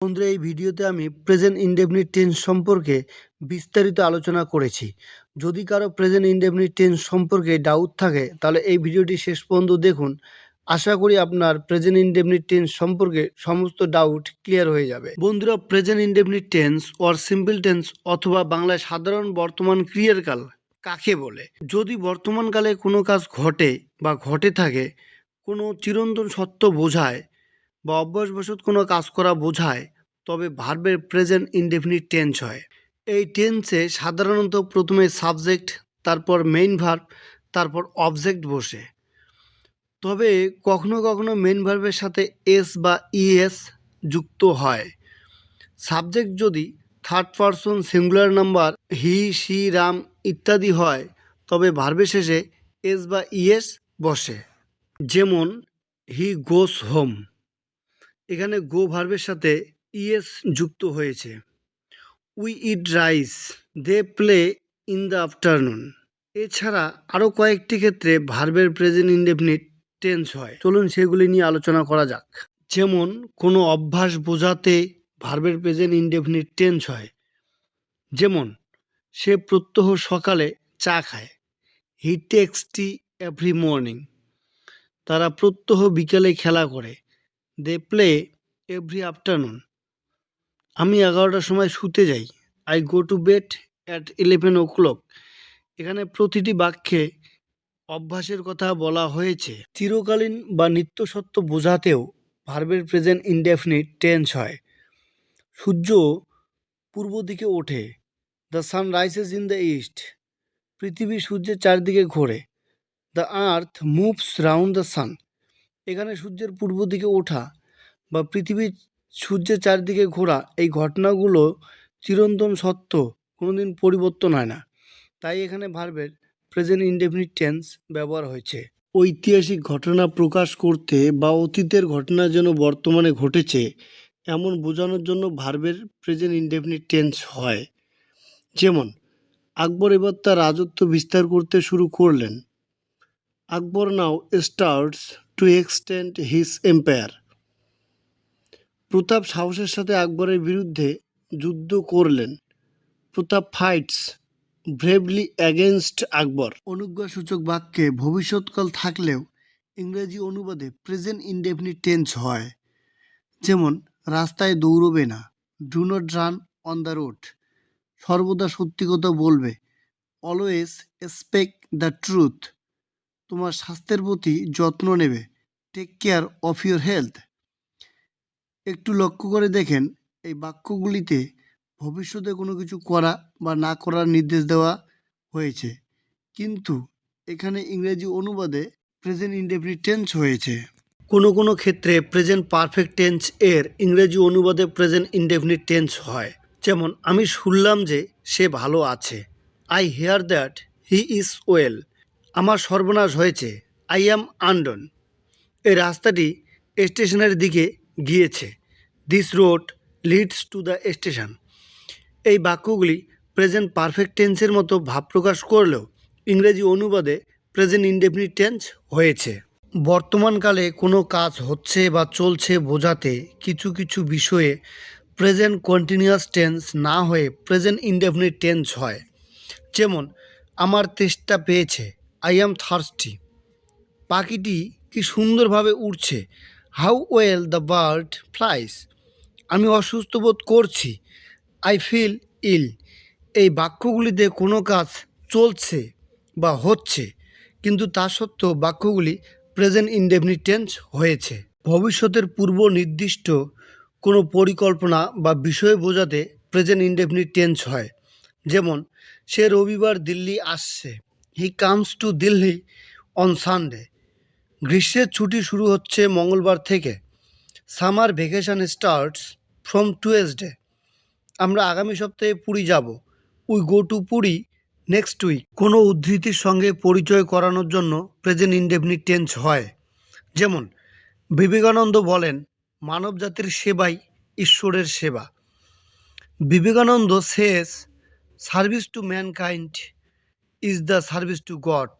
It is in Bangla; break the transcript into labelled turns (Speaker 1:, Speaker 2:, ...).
Speaker 1: বন্ধুরা, এই ভিডিওতে আমি প্রেজেন্ট ইনডেফিনিট টেন্স সম্পর্কে বিস্তারিত আলোচনা করেছি। যদি কারো প্রেজেন্ট ইনডেফিনিট টেন্স সম্পর্কে ডাউট থাকে তাহলে এই ভিডিওটি শেষ পর্যন্ত দেখুন। আশা করি আপনার প্রেজেন্ট ইনডেফিনিট টেন্স সম্পর্কে সমস্ত ডাউট ক্লিয়ার হয়ে যাবে। বন্ধুরা, present indefinite tense or simple tense অথবা বাংলায় সাধারণ বর্তমান ক্রিয়াকাল কাকে বলে? যদি বর্তমানকালে কোনো কাজ ঘটে বা ঘটে থাকে, কোনো চিরন্তন সত্য বোঝায় বা অভ্যাসবশত কোনো কাজ করা বোঝায়, তবে ভার্বের প্রেজেন্ট ইনডেফিনিট টেন্স হয়। এই টেন্সে সাধারণত প্রথমে সাবজেক্ট, তারপর মেইন ভার্ব, তারপর অবজেক্ট বসে। তবে কখনো কখনো মেইন ভার্বের সাথে এস বা ইএস যুক্ত হয়। সাবজেক্ট যদি third person singular number he, she, Ram ইত্যাদি হয়, তবে ভার্বের শেষে এস বা ইএস বসে। যেমন হি গোস হোম, এখানে গো ভার্বের সাথে ইএস যুক্ত হয়েছে। We eat rice, they play in the afternoon. এছাড়া আরও কয়েকটি ক্ষেত্রে ভার্বের প্রেজেন্ট ইনডেফিনিট টেন্স হয়। চলুন সেগুলি নিয়ে আলোচনা করা যাক। যেমন কোনো অভ্যাস বোঝাতে ভার্বের প্রেজেন্ট ইনডেফিনিট টেন্স হয়। যেমন সে প্রত্যহ সকালে চা খায়। He takes tea every morning. তারা প্রত্যহ বিকেলে খেলা করে। They play every afternoon. আমি 11টার সময় শুতে যাই। I go to bed at 11 o'clock। এখানে প্রতিটি বাক্যে অভ্যাসের কথা বলা হয়েছে। চিরকালীন বা নিত্য সত্য বোঝাতেও ভার্বের প্রেজেন্ট ইনডেফিনিট টেন্স হয়। সূর্য পূর্ব দিকে ওঠে। The sun rises in the east. পৃথিবী সূর্যের চারদিকে ঘোরে। The earth moves round the sun. এখানে সূর্যের পূর্ব দিকে ওঠা বা পৃথিবীর সূর্যের চারদিকে ঘোরা, এই ঘটনাগুলো চিরন্তন সত্য, কোনোদিন পরিবর্তন হয় না। তাই এখানে ভার্বের প্রেজেন্ট ইনডেফিনিট টেন্স ব্যবহার হয়েছে। ঐতিহাসিক ঘটনা প্রকাশ করতে বা অতীতের ঘটনা যেন বর্তমানে ঘটেছে এমন বোঝানোর জন্য ভার্বের প্রেজেন্ট ইনডেফিনিট টেন্স হয়। যেমন আকবর এবার তার রাজত্ব বিস্তার করতে শুরু করলেন। Akbar now starts to extend his empire. Pratap সাহসের সাথে আকবরের বিরুদ্ধে যুদ্ধ করলেন। Pratap fights bravely against Akbar. অনুজ্ঞাসূচক বাক্যে ভবিষ্যৎকাল থাকলেও ইংরেজি অনুবাদে প্রেজেন্ট ইনডেফিনিট টেন্স হয়। যেমন রাস্তায় দৌড়বে না। Do not run on the road. সর্বদা সত্যি কথা বলবে। Always speak the truth. তোমার স্বাস্থ্যের প্রতি যত্ন নেবে। Take care of your health. একটু লক্ষ্য করে দেখেন, এই বাক্যগুলিতে ভবিষ্যতে কোনো কিছু করা বা না করার নির্দেশ দেওয়া হয়েছে, কিন্তু এখানে ইংরেজি অনুবাদে প্রেজেন্ট ইনডেফিনিট টেন্স হয়েছে। কোনো কোনো ক্ষেত্রে প্রেজেন্ট পারফেক্ট টেন্স এর ইংরেজি অনুবাদে প্রেজেন্ট ইনডেফিনিট টেন্স হয়। যেমন আমি শুনলাম যে সে ভালো আছে। I hear that he is well. আমার সর্বনাশ হয়েছে। I am undone. এই রাস্তাটি স্টেশনের দিকে গিয়েছে। This road leads to the station. এই বাক্যগুলি প্রেজেন্ট পারফেক্ট টেন্সের মতো ভাব প্রকাশ করলেও ইংরেজি অনুবাদে প্রেজেন্ট ইনডেফিনিট টেন্স হয়েছে। বর্তমানকালে কোনো কাজ হচ্ছে বা চলছে বোঝাতে কিছু কিছু বিষয়ে প্রেজেন্ট কন্টিনিউয়াস টেন্স না হয়ে প্রেজেন্ট ইনডেফিনিট টেন্স হয়। যেমন আমার তেষ্টা পেয়েছে। I am thirsty. পাখিটি কি সুন্দরভাবে উড়ছে। How well the bird flies. আমি অসুস্থ বোধ করছি। আই ফিল ইল। এই বাক্যগুলিতে কোনো কাজ চলছে বা হচ্ছে, কিন্তু তা সত্ত্বেও বাক্যগুলি প্রেজেন্ট ইনডেফিনিট টেন্স হয়েছে। ভবিষ্যতের পূর্ব নির্দিষ্ট কোনো পরিকল্পনা বা বিষয় বোঝাতে প্রেজেন্ট ইনডেফিনিট টেন্স হয়। যেমন সে রবিবার দিল্লি আসছে। He comes to Delhi on Sunday. গ্রীষ্মের ছুটি শুরু হচ্ছে মঙ্গলবার থেকে। Summer vacation starts from Tuesday. আমরা আগামী সপ্তাহে পুরী যাব। We go to Puri next week. কোনো উদ্ধৃতির সঙ্গে পরিচয় করানোর জন্য প্রেজেন্ট ইনডেফিনিট টেন্স হয়। যেমন বিবেকানন্দ বলেন, মানব জাতির সেবাই ঈশ্বরের সেবা। Vivekananda says service to mankind is the service to god.